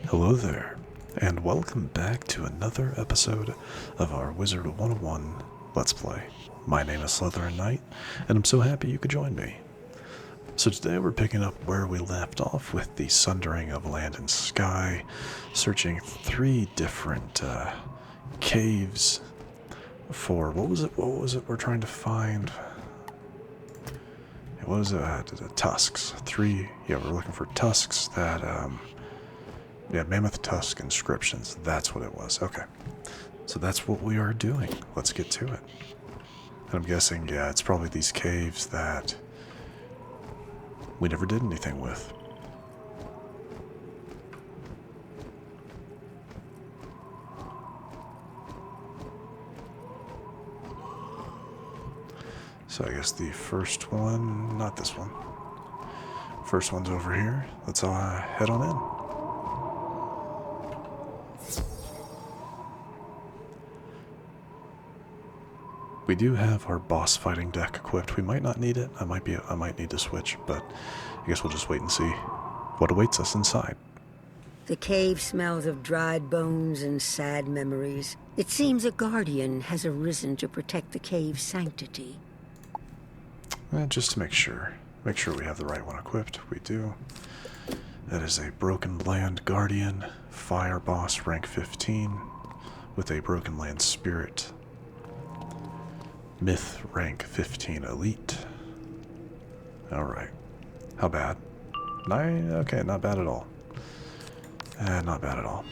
Hello there, and welcome back to another episode of our Wizard101 Let's Play. My name is SlytherinKnight, and I'm so happy you could join me. So today we're picking up where we left off with the sundering of land and sky, searching 3 different caves for, what was it we're trying to find? What was it? Tusks. We're looking for tusks that, mammoth tusk inscriptions. That's what it was. Okay. So that's what we are doing. Let's get to it. And I'm guessing, it's probably these caves that we never did anything with. So I guess the first one, not this one. First one's over here. Let's head on in. We do have our boss fighting deck equipped. We might not need it. I might need to switch, but I guess we'll just wait and see what awaits us inside. The cave smells of dried bones and sad memories. It seems a guardian has arisen to protect the cave's sanctity. Just to make sure we have the right one equipped. We do. That is a Broken Land Guardian, Fire Boss, rank 15, with a Broken Land Spirit. Myth, rank 15, Elite. Alright. How bad? 9? Okay, not bad at all. Not bad at all.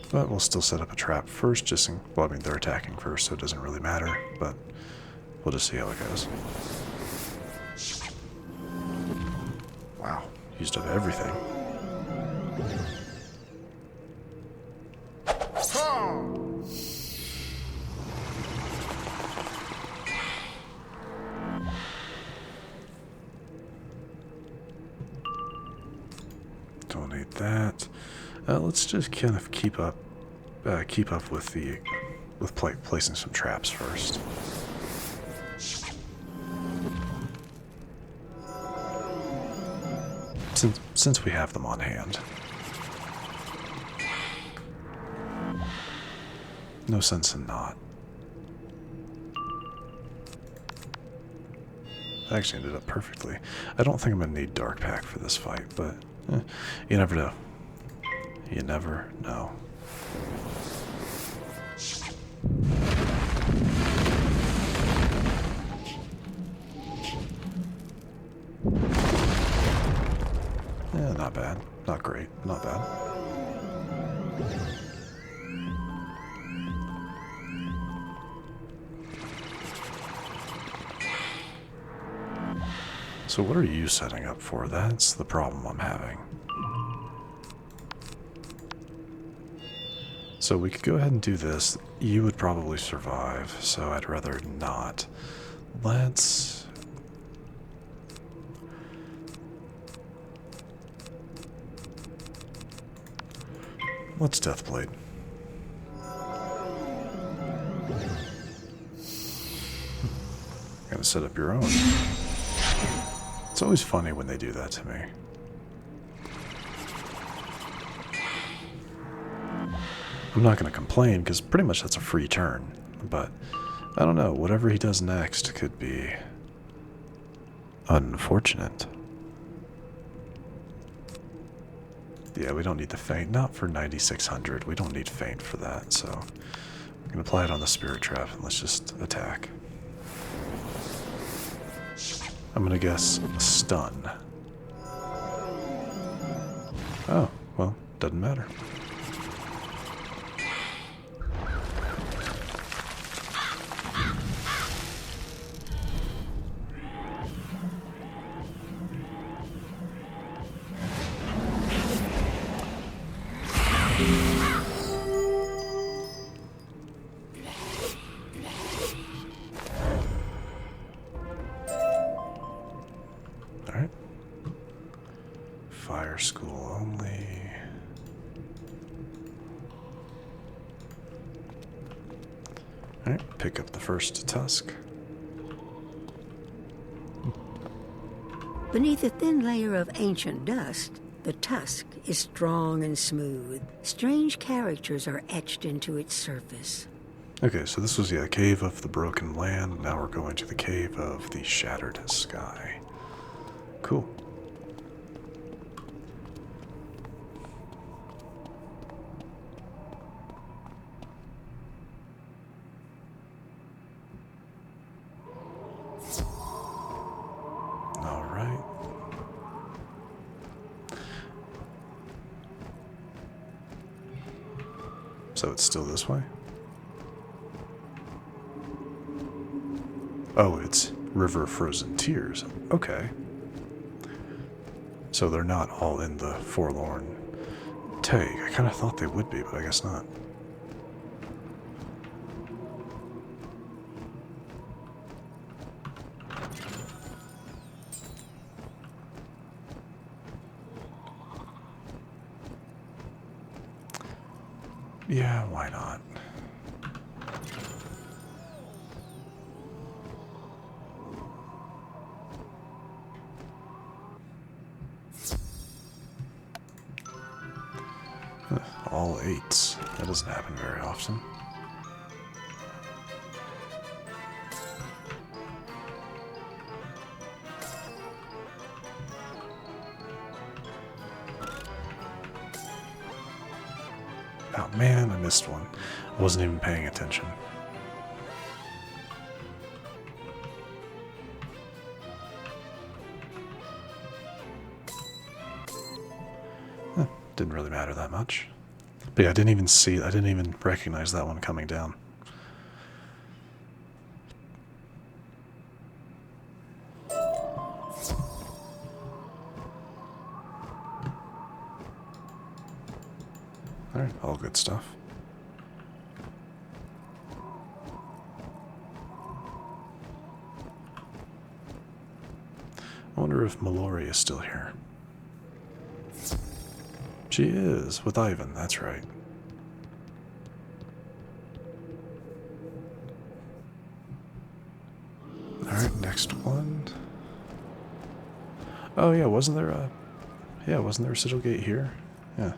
But we'll still set up a trap first, they're attacking first, so it doesn't really matter, but we'll just see how it goes. Wow, used up everything. Don't need that. Let's just kind of keep up with placing some traps first. Since we have them on hand. No sense in not. That actually ended up perfectly. I don't think I'm going to need Dark Pack for this fight, but you never know. You never know. Yeah, not bad. Not great. Not bad. So what are you setting up for? That's the problem I'm having. So we could go ahead and do this. You would probably survive, so I'd rather not. Let's Deathblade. Gotta set up your own. It's always funny when they do that to me. I'm not going to complain, because pretty much that's a free turn. But, I don't know, whatever he does next could be unfortunate. Yeah, we don't need the feint. Not for 9600. We don't need feint for that, so we're going to apply it on the Spirit Trap, and let's just attack. I'm going to guess stun. Oh, well, doesn't matter. Alright. Fire school only. Alright, pick up the first tusk. Beneath a thin layer of ancient dust, the tusk is strong and smooth. Strange characters are etched into its surface. Okay, so this was, yeah, Cave of the Broken Land. Now we're going to the Cave of the Shattered Sky. Cool. All right. So it's still this way? Oh, it's River Frozen Tears. Okay. So they're not all in the Forlorn Take. I kind of thought they would be, but I guess not. Yeah, why not? All eights. That doesn't happen very often. Oh man, I missed one. I wasn't even paying attention. Didn't really matter that much. But yeah, I didn't even recognize that one coming down. Alright, all good stuff. I wonder if Mallory is still here. She is, with Ivan, that's right. Alright, next one. Oh yeah, wasn't there a sigil gate here? Yeah.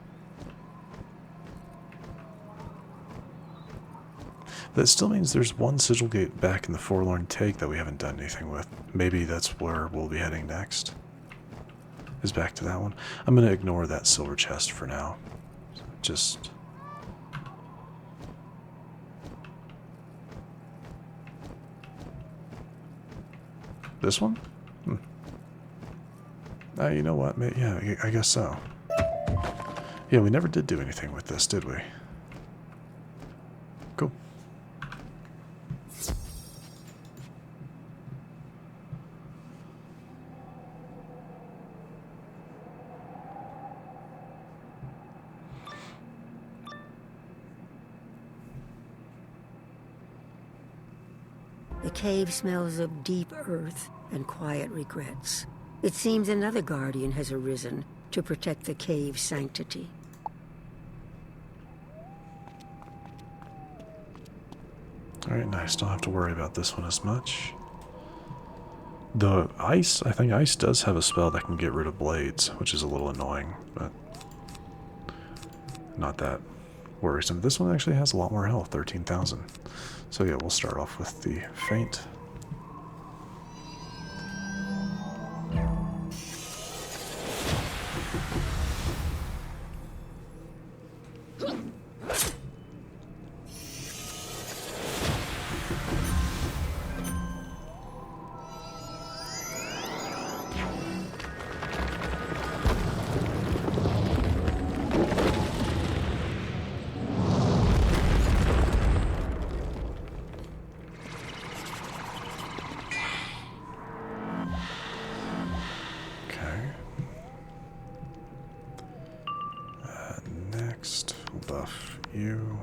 That still means there's one sigil gate back in the Forlorn Take that we haven't done anything with. Maybe that's where we'll be heading next. Is back to that one. I'm going to ignore that silver chest for now. Just... This one? You know what? Yeah, I guess so. Yeah, we never did do anything with this, did we? Cool. The cave smells of deep earth and quiet regrets. It seems another guardian has arisen to protect the cave's sanctity. Alright, nice. Don't have to worry about this one as much. The ice, I think ice does have a spell that can get rid of blades, which is a little annoying, but not that worrisome. This one actually has a lot more health, 13,000. So yeah, we'll start off with the Faint. Next, we'll buff you.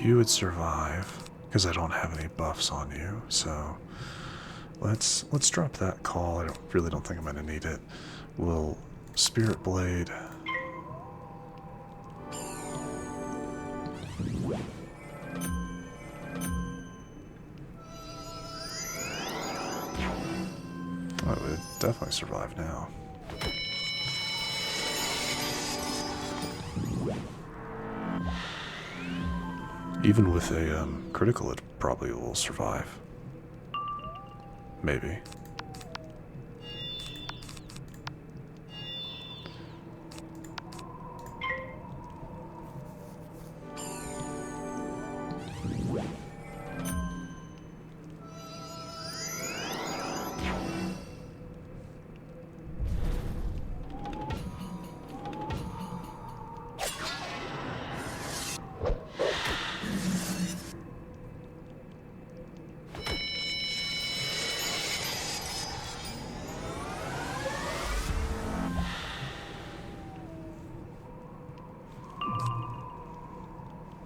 You would survive, because I don't have any buffs on you, so let's drop that call. I really don't think I'm going to need it. We'll Spirit Blade. Oh, it would definitely survive now. Even with a critical, it probably will survive. Maybe.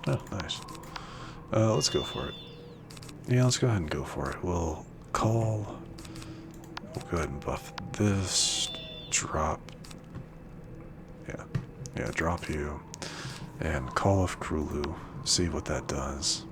Oh, nice. Let's go for it. Yeah, let's go ahead and go for it. We'll call. We'll go ahead and buff this. Drop. Yeah, drop you. And call off Krulu. See what that does.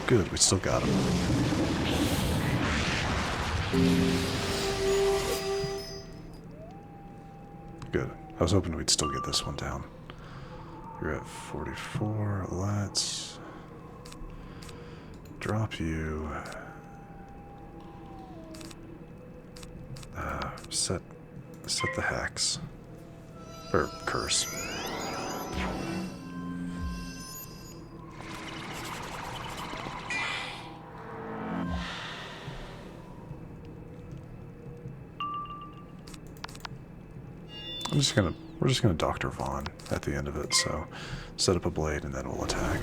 Good, we still got him. Good. I was hoping we'd still get this one down. You're at 44. Let's drop you. Set the hex. Or curse. We're just gonna Dr. Vaughn at the end of it, so set up a blade and then we'll attack.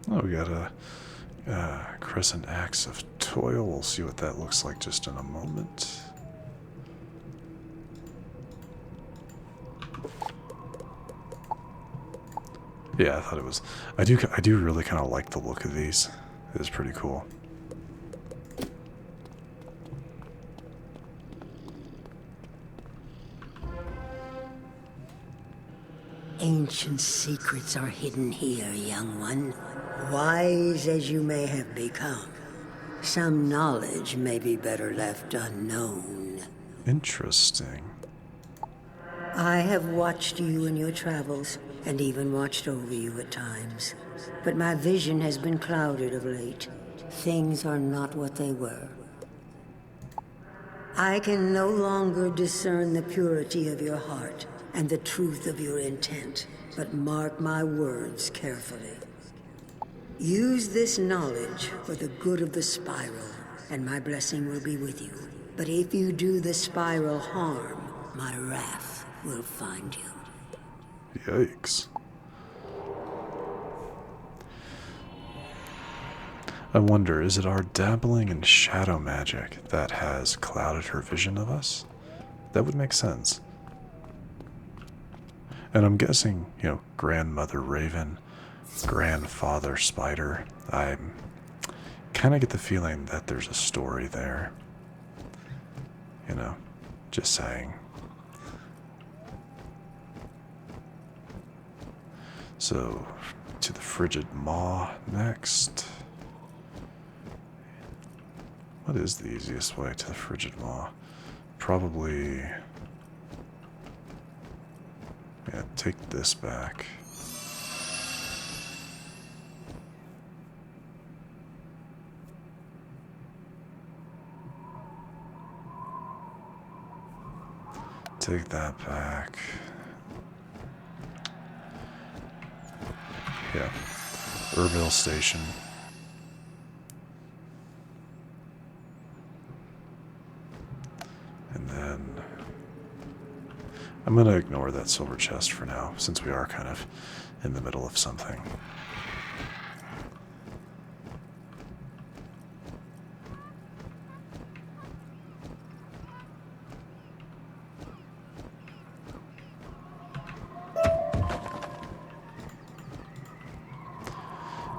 Oh, we got a Crescent Axe of Toil. We'll see what that looks like just in a moment. Yeah, I thought it was. I do really kind of like the look of these. It is pretty cool. Ancient secrets are hidden here, young one. Wise as you may have become, some knowledge may be better left unknown. Interesting. I have watched you in your travels, and even watched over you at times. But my vision has been clouded of late. Things are not what they were. I can no longer discern the purity of your heart and the truth of your intent, but mark my words carefully. Use this knowledge for the good of the spiral, and my blessing will be with you. But if you do the spiral harm, my wrath will find you. Yikes. I wonder, is it our dabbling in shadow magic that has clouded her vision of us? That would make sense. And I'm guessing, Grandmother Raven, Grandfather Spider, I kind of get the feeling that there's a story there. Just saying. So, to the Frigid Maw next. What is the easiest way to the Frigid Maw? Probably... yeah, take this back. Take that back. Yeah. Urville Station. And then I'm going to ignore that silver chest for now, since we are kind of in the middle of something.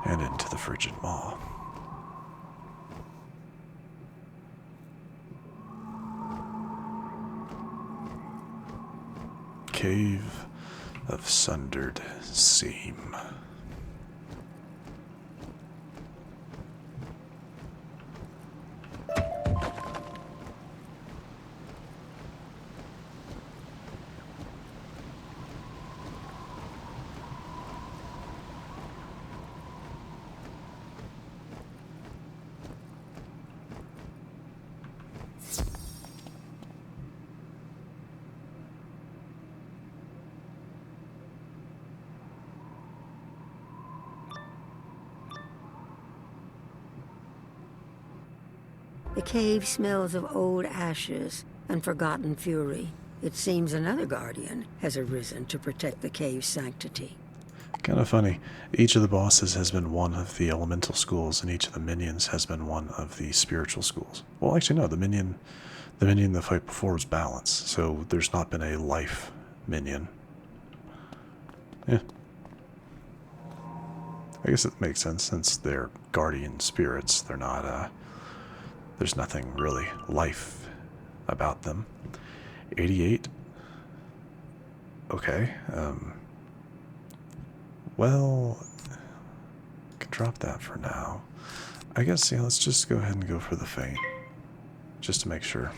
And into the Frigid Maw. Cave of Sundered Seam. The cave smells of old ashes and forgotten fury. It seems another guardian has arisen to protect the cave's sanctity. Kind of funny. Each of the bosses has been one of the elemental schools, and each of the minions has been one of the spiritual schools. Well, actually, no. The minion in the fight before was balance, so there's not been a life minion. Yeah. I guess it makes sense since they're guardian spirits. They're not, there's nothing really life about them. 88. Okay. Well, I can drop that for now. I guess, yeah, let's just go ahead and go for the feint. Just to make sure.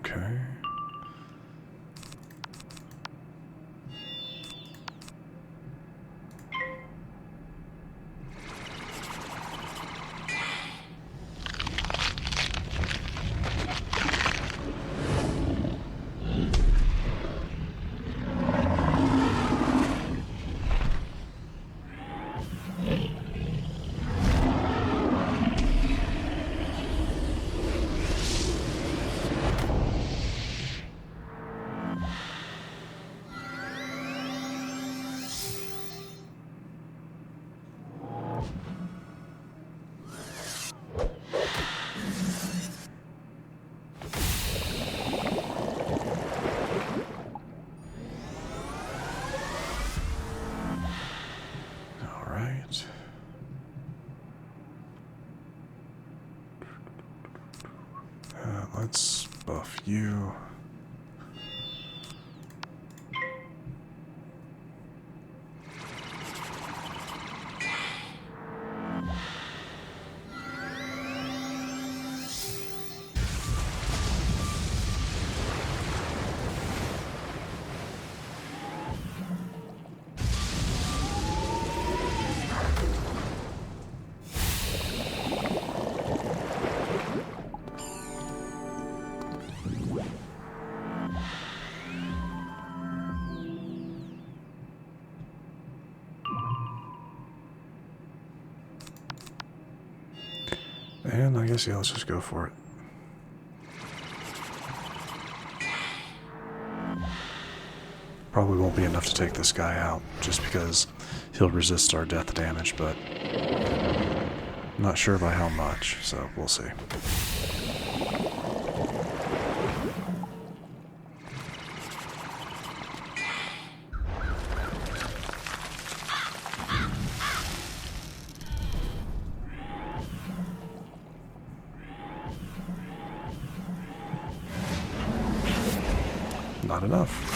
Okay. Let's buff you. And I guess, yeah, let's just go for it. Probably won't be enough to take this guy out, just because he'll resist our death damage, but I'm not sure by how much, so we'll see. Not enough.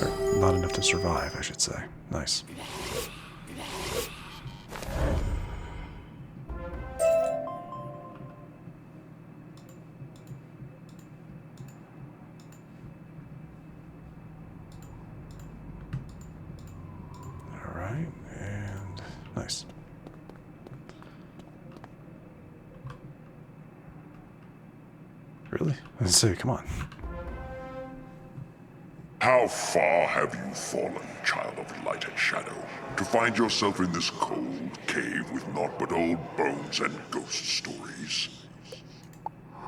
Or not enough to survive, I should say. Nice. Alright, and nice. Really? Let's see, come on. How far have you fallen, child of light and shadow, to find yourself in this cold cave with naught but old bones and ghost stories?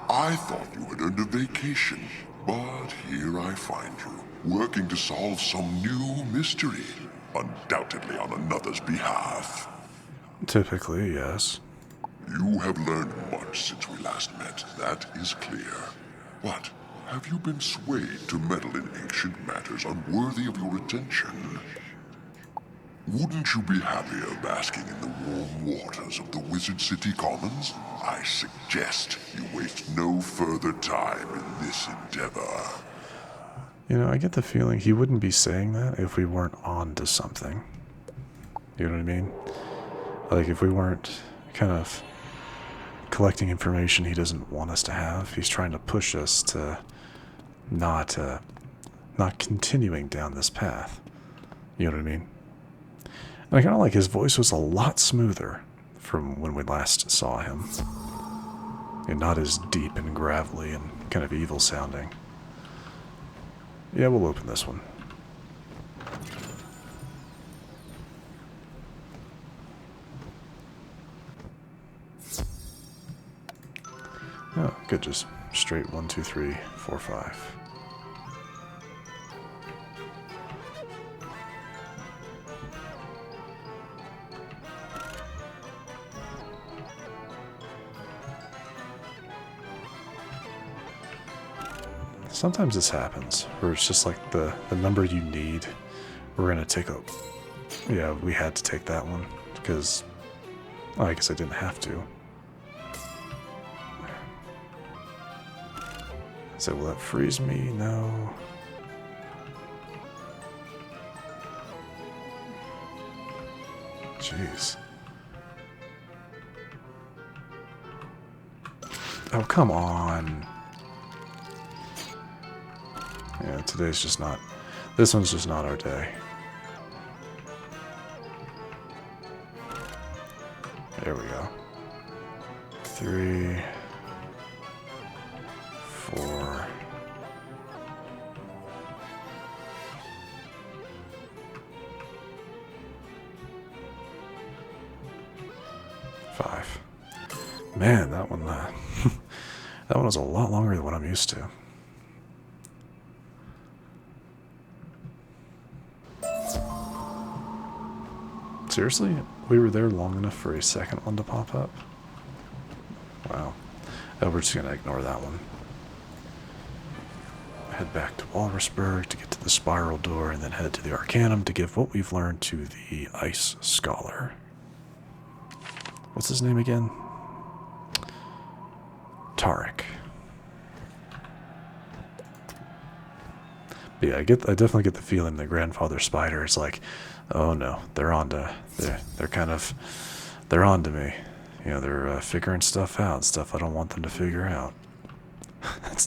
I thought you had earned a vacation, but here I find you, working to solve some new mystery, undoubtedly on another's behalf. Typically, yes. You have learned much since we last met, that is clear. But have you been swayed to meddle in ancient matters unworthy of your attention? Wouldn't you be happier basking in the warm waters of the Wizard City Commons? I suggest you waste no further time in this endeavor. You know, I get the feeling he wouldn't be saying that if we weren't on to something. You know what I mean? Like, if we weren't kind of collecting information he doesn't want us to have, he's trying to push us to not continuing down this path. You know what I mean? And I kind of like his voice was a lot smoother from when we last saw him. And not as deep and gravelly and kind of evil sounding. Yeah, we'll open this one. Oh, good, just straight 1, 2, 3, 4, 5. Sometimes this happens, where it's just like the number you need. We're gonna take a... Yeah, we had to take that one, because... Oh, I guess I didn't have to. So will that freeze me? No. Jeez. Oh, come on. Yeah, today's just not... This one's just not our day. There we go. 3... 4... 5. Man, that one, that one was a lot longer than what I'm used to. Seriously? We were there long enough for a second one to pop up? Wow. Oh, we're just gonna ignore that one. Head back to Walrusburg to get to the spiral door, and then head to the Arcanum to give what we've learned to the Ice Scholar. What's his name again? Tarek. But yeah, I definitely get the feeling that Grandfather Spider is like, oh no, they're on to me. You know, they're figuring stuff out, stuff I don't want them to figure out.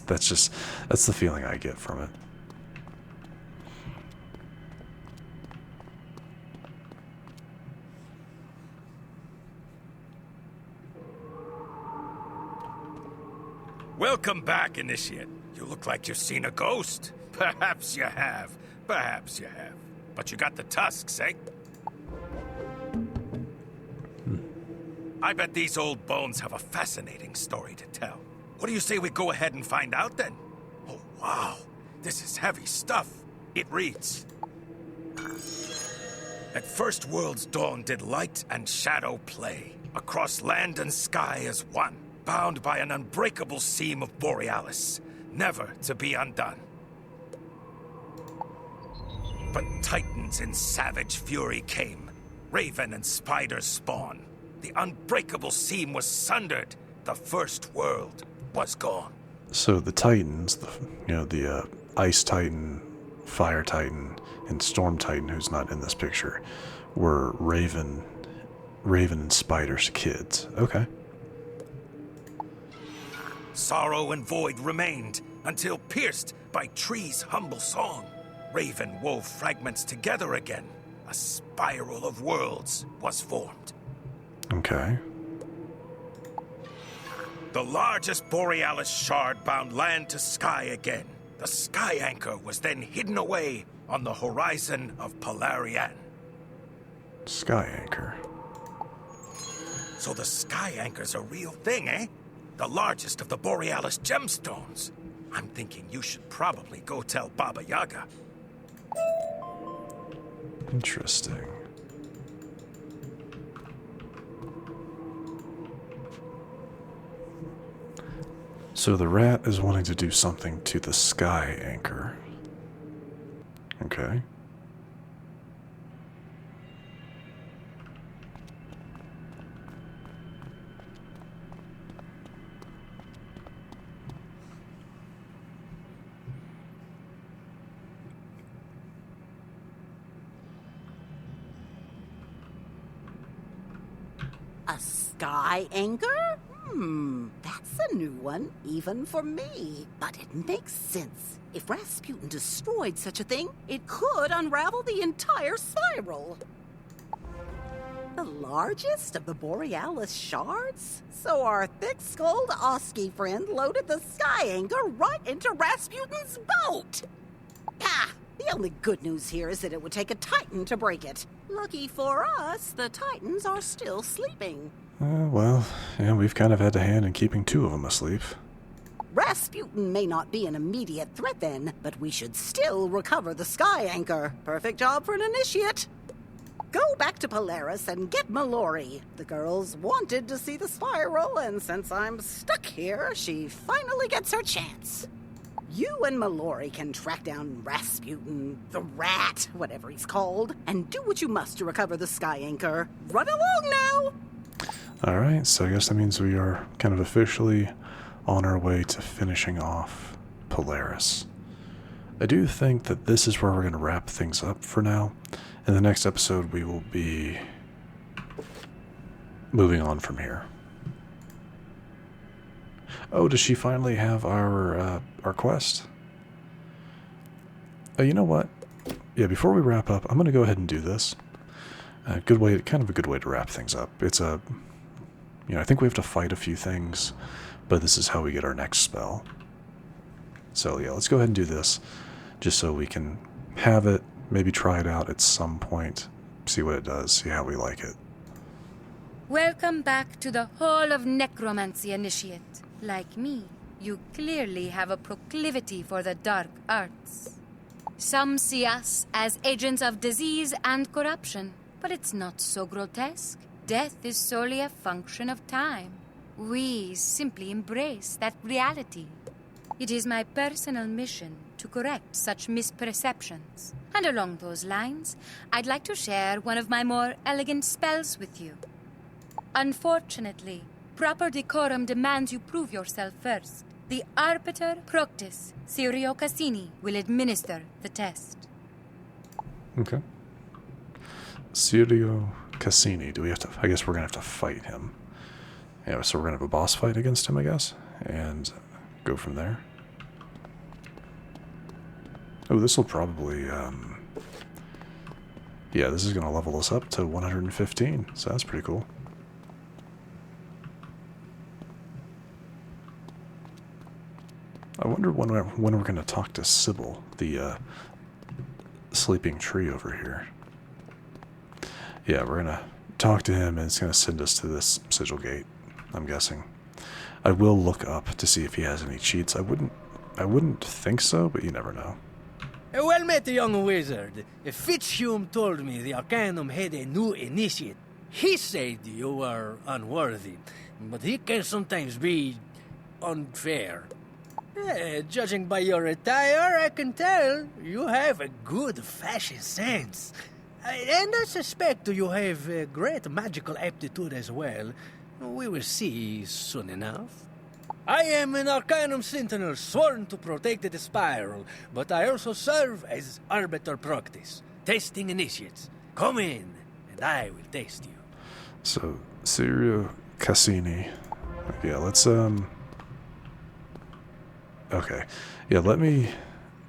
that's the feeling I get from it. Welcome back, Initiate. You look like you've seen a ghost. Perhaps you have. Perhaps you have. But you got the tusks, eh? I bet these old bones have a fascinating story to tell. What do you say we go ahead and find out then? Oh, wow. This is heavy stuff. It reads, at first world's dawn did light and shadow play, across land and sky as one, bound by an unbreakable seam of Borealis, never to be undone. But titans in savage fury came, raven and spider spawn. The unbreakable seam was sundered, the first world was gone. So the Titans, the Ice Titan, Fire Titan, and Storm Titan, who's not in this picture, were Raven and Spider's kids. Okay. Sorrow and void remained, until pierced by tree's humble song, Raven wove fragments together again. A spiral of worlds was formed. Okay. The largest Borealis shard bound land to sky again. The sky anchor was then hidden away on the horizon of Polarian. Sky Anchor. So the sky anchor's a real thing, eh? The largest of the Borealis gemstones. I'm thinking you should probably go tell Baba Yaga. Interesting. So the rat is wanting to do something to the sky anchor. Okay. A sky anchor? That's a new one, even for me. But it makes sense. If Rasputin destroyed such a thing, it could unravel the entire spiral. The largest of the Borealis shards? So our thick-skulled Oski friend loaded the sky anchor right into Rasputin's boat! Ah! The only good news here is that it would take a Titan to break it. Lucky for us, the Titans are still sleeping. Well, yeah, we've kind of had a hand in keeping two of them asleep. Rasputin may not be an immediate threat then, but we should still recover the sky anchor. Perfect job for an initiate. Go back to Polaris and get Mallory. The girls wanted to see the spiral, and since I'm stuck here, she finally gets her chance. You and Mallory can track down Rasputin, the rat, whatever he's called, and do what you must to recover the sky anchor. Run along now! Alright, so I guess that means we are kind of officially on our way to finishing off Polaris. I do think that this is where we're going to wrap things up for now. In the next episode, we will be moving on from here. Oh, does she finally have our quest? You know what? Yeah, before we wrap up, I'm going to go ahead and do this. Kind of a good way to wrap things up. It's I think we have to fight a few things, but this is how we get our next spell. So yeah, let's go ahead and do this, just so we can have it, maybe try it out at some point, see what it does, see how we like it. Welcome back to the Hall of Necromancy, Initiate. Like me, you clearly have a proclivity for the dark arts. Some see us as agents of disease and corruption, but it's not so grotesque. Death is solely a function of time. We simply embrace that reality. It is my personal mission to correct such misperceptions. And along those lines, I'd like to share one of my more elegant spells with you. Unfortunately, proper decorum demands you prove yourself first. The Arbiter Proctus, Sirio Cassini, will administer the test. Okay. Sirio Cassini. I guess we're going to have to fight him. Yeah, so we're going to have a boss fight against him, I guess, and go from there. Oh, this will probably, yeah, this is going to level us up to 115, so that's pretty cool. I wonder when we're going to talk to Sybil, the sleeping tree over here. Yeah, we're going to talk to him, and it's going to send us to this sigil gate, I'm guessing. I will look up to see if he has any cheats. I wouldn't think so, but you never know. Well met, young wizard. Fitzhume told me the Arcanum had a new initiate. He said you were unworthy, but he can sometimes be unfair. Judging by your attire, I can tell you have a good fashion sense. And I suspect you have a great magical aptitude as well. We will see soon enough. I am an Arcanum Sentinel sworn to protect the Spiral, but I also serve as Arbiter Proctis, testing initiates. Come in, and I will test you. So, Sirio Cassini. Yeah, let's, okay. Yeah, let me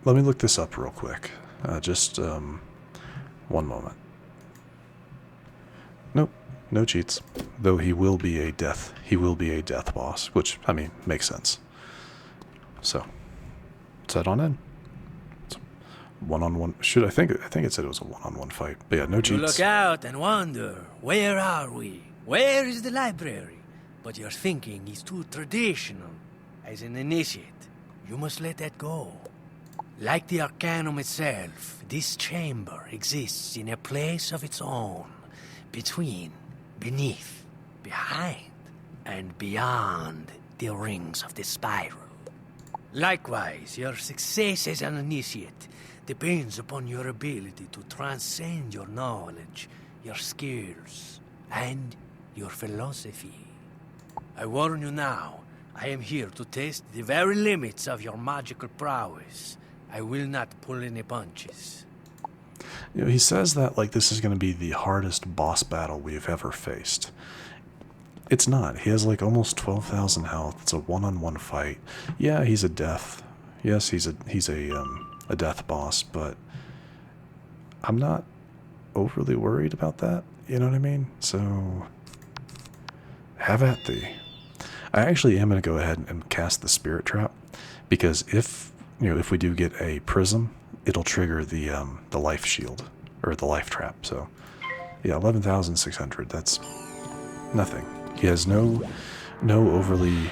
look this up real quick. Just, one moment. Nope, no cheats. Though he will be a death boss, which, I mean, makes sense. So, let's head on in. One-on-one. I think it said it was a one-on-one fight. But yeah, no cheats. You look out and wonder, where are we? Where is the library? But your thinking is too traditional. As an initiate, you must let that go. Like the Arcanum itself, this chamber exists in a place of its own. Between, beneath, behind, and beyond the rings of the Spiral. Likewise, your success as an initiate depends upon your ability to transcend your knowledge, your skills, and your philosophy. I warn you now, I am here to test the very limits of your magical prowess. I will not pull any punches. You know, he says that like this is going to be the hardest boss battle we've ever faced. It's not. He has like almost 12,000 health. It's a one-on-one fight. Yeah, he's a death. Yes, he's a death boss, but I'm not overly worried about that. You know what I mean? So have at thee. I actually am going to go ahead and cast the Spirit Trap, because if we do get a prism, it'll trigger the life shield, or the life trap. So yeah, 11,600, that's nothing. He has no overly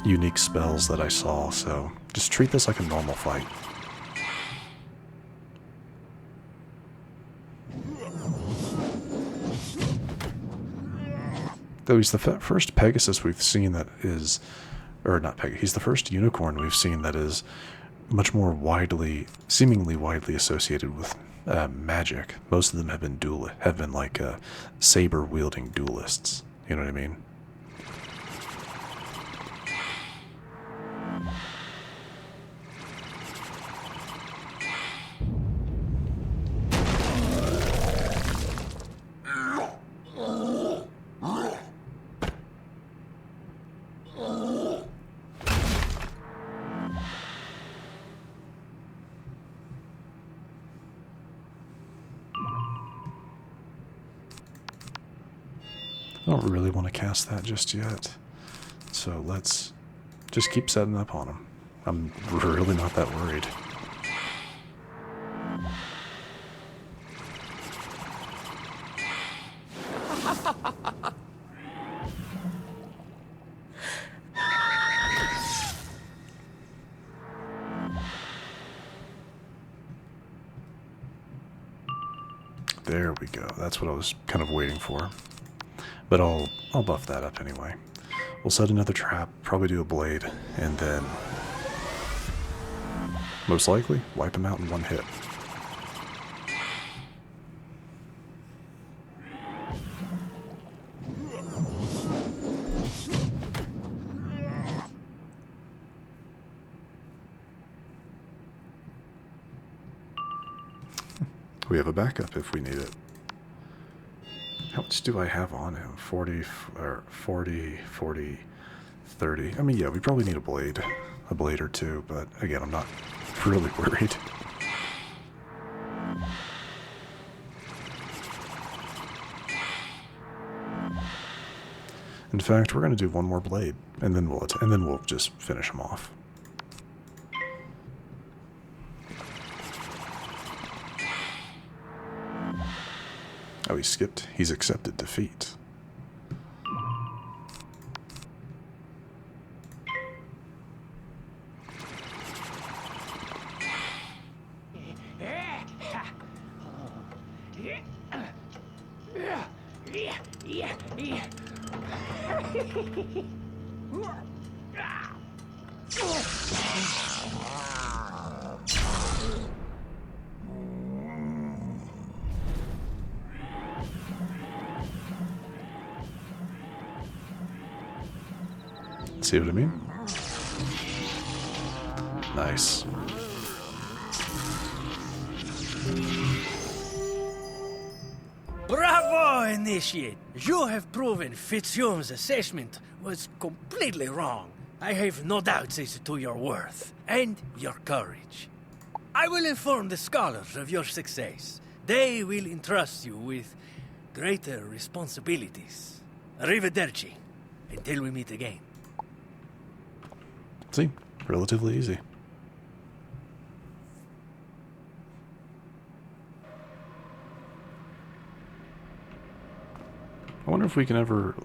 unique spells that I saw, so just treat this like a normal fight. Though he's the first Pegasus we've seen that is, or not Pegasus, he's the first unicorn we've seen that is much more seemingly widely associated with magic. Most of them have been like saber-wielding duelists. You know what I mean? I don't really want to cast that just yet, so let's just keep setting up on him. I'm really not that worried. There we go. That's what I was kind of waiting for. But I'll buff that up anyway. We'll set another trap, probably do a blade, and then most likely wipe him out in one hit. We have a backup if we need it. How much do I have on him? 40, 30. I mean, yeah, we probably need a blade or two, but again, I'm not really worried. In fact, we're going to do one more blade, and then we'll just finish him off. Oh, he skipped. He's accepted defeat. See what I mean? Nice. Bravo, Initiate! You have proven Fitzhume's assessment was completely wrong. I have no doubts as to your worth and your courage. I will inform the scholars of your success. They will entrust you with greater responsibilities. Arrivederci, until we meet again. See? Relatively easy. I wonder if we can ever...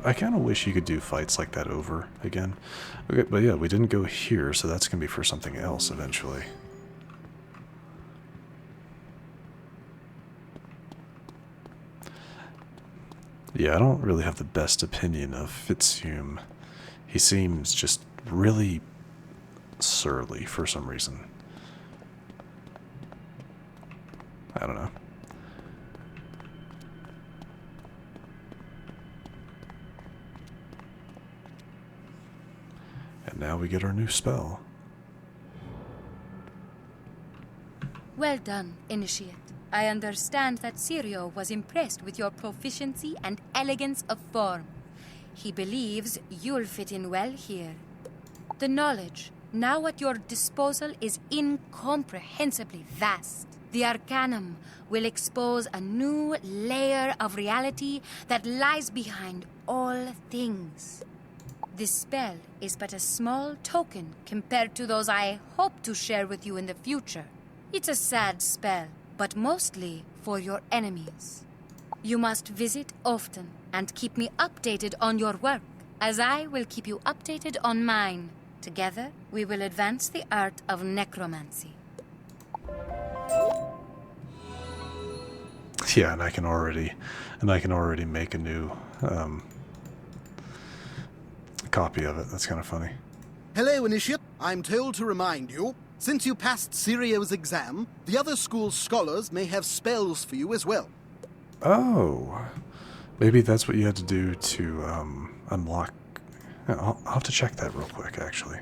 I kind of wish you could do fights like that over again. Okay, but yeah, we didn't go here, so that's going to be for something else eventually. Yeah, I don't really have the best opinion of Fitzhume. He seems just really surly for some reason. I don't know. And now we get our new spell. Well done, Initiate. I understand that Sirio was impressed with your proficiency and elegance of form. He believes you'll fit in well here. The knowledge now at your disposal is incomprehensibly vast. The Arcanum will expose a new layer of reality that lies behind all things. This spell is but a small token compared to those I hope to share with you in the future. It's a sad spell, but mostly for your enemies. You must visit often and keep me updated on your work, as I will keep you updated on mine. Together, we will advance the art of necromancy. Yeah, and I can already make a new copy of it. That's kind of funny. Hello, Initiate. I'm told to remind you, since you passed Sirio's exam, the other school's scholars may have spells for you as well. Oh, maybe that's what you had to do to unlock. I'll have to check that real quick, actually.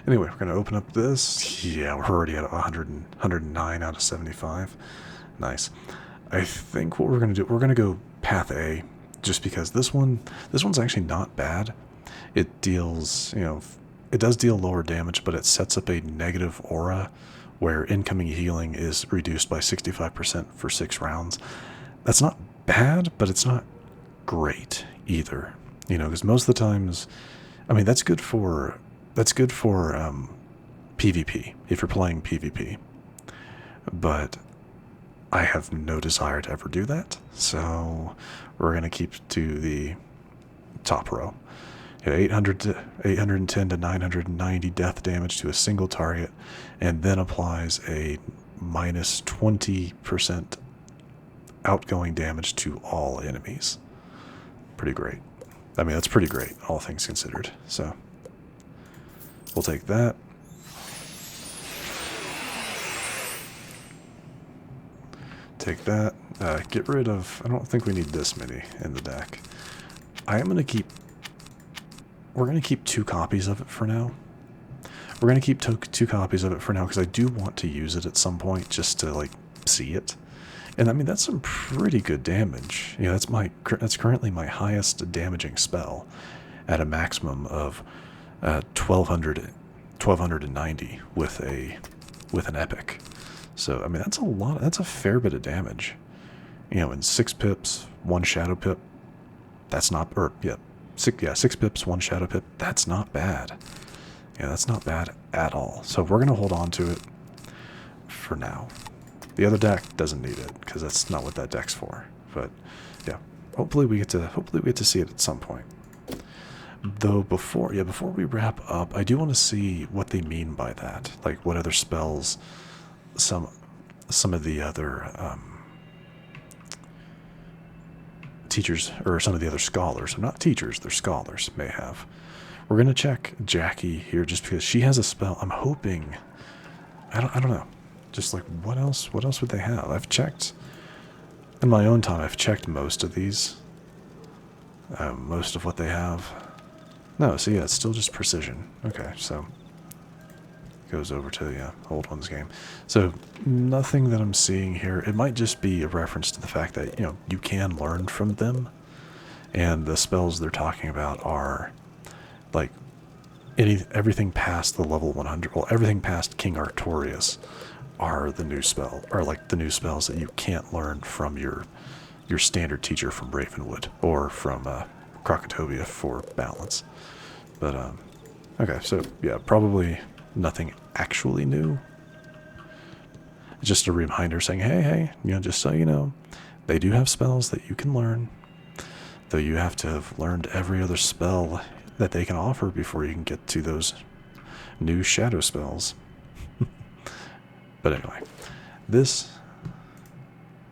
Anyway, we're going to open up this. Yeah, we're already at 109 out of 75. Nice. I think what we're going to do, we're going to go path A, just because this one's actually not bad. It deals, it does deal lower damage, but it sets up a negative aura where incoming healing is reduced by 65% for 6 rounds. That's not bad, but it's not great either. Because most of the times, that's good for PvP, if you're playing PvP. But I have no desire to ever do that, so we're going to keep to the top row. 810 to 990 death damage to a single target, and then applies a minus 20% outgoing damage to all enemies. Pretty great. That's pretty great, all things considered. So, we'll take that. Take that. Get rid of... I don't think we need this many in the deck. We're going to keep 2 copies of it for now. We're going to keep two copies of it for now because I do want to use it at some point just to, see it. And, that's some pretty good damage. That's currently my highest damaging spell at a maximum of 1290 with an epic. So, that's a lot. That's a fair bit of damage. In 6 pips, 1 shadow pip. That's not... 6 pips, 1 shadow pip. That's not bad. Yeah, that's not bad at all. So we're going to hold on to it for now. The other deck doesn't need it because that's not what that deck's for. But yeah, hopefully we get to see it at some point. Though before we wrap up, I do want to see what they mean by that. Like what other spells some of the other teachers, or some of the other scholars, not teachers, they're scholars, may have. We're gonna check Jackie here just because she has a spell. I'm hoping, I don't know, just like what else would they have? I've checked in my own time. I've checked most of these, most of what they have. No, so yeah, it's still just precision. Okay, so goes over to the old ones game. So nothing that I'm seeing here. It might just be a reference to the fact that, you know, you can learn from them, and the spells they're talking about are like everything past the level 100. Well, everything past King Artorias are the new spell, or like the new spells that you can't learn from your standard teacher from Ravenwood or from Krakatobia for balance. But okay, so yeah, probably nothing actually new. Just a reminder saying, hey, you know, just so you know, they do have spells that you can learn, though you have to have learned every other spell that they can offer before you can get to those new shadow spells. But anyway,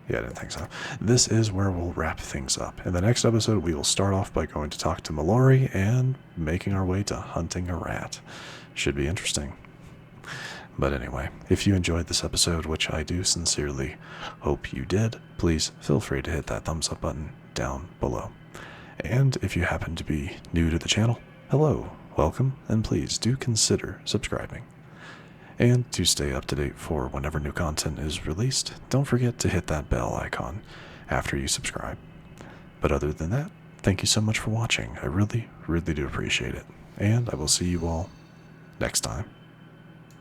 yeah, I didn't think so. This is where we'll wrap things up. In the next episode, we will start off by going to talk to Mallory and making our way to hunting a rat. Should be interesting. But anyway, if you enjoyed this episode, which I do sincerely hope you did, please feel free to hit that thumbs up button down below. And if you happen to be new to the channel, hello, welcome, and please do consider subscribing. And to stay up to date for whenever new content is released, don't forget to hit that bell icon after you subscribe. But other than that, thank you so much for watching. I really, really do appreciate it. And I will see you all next time.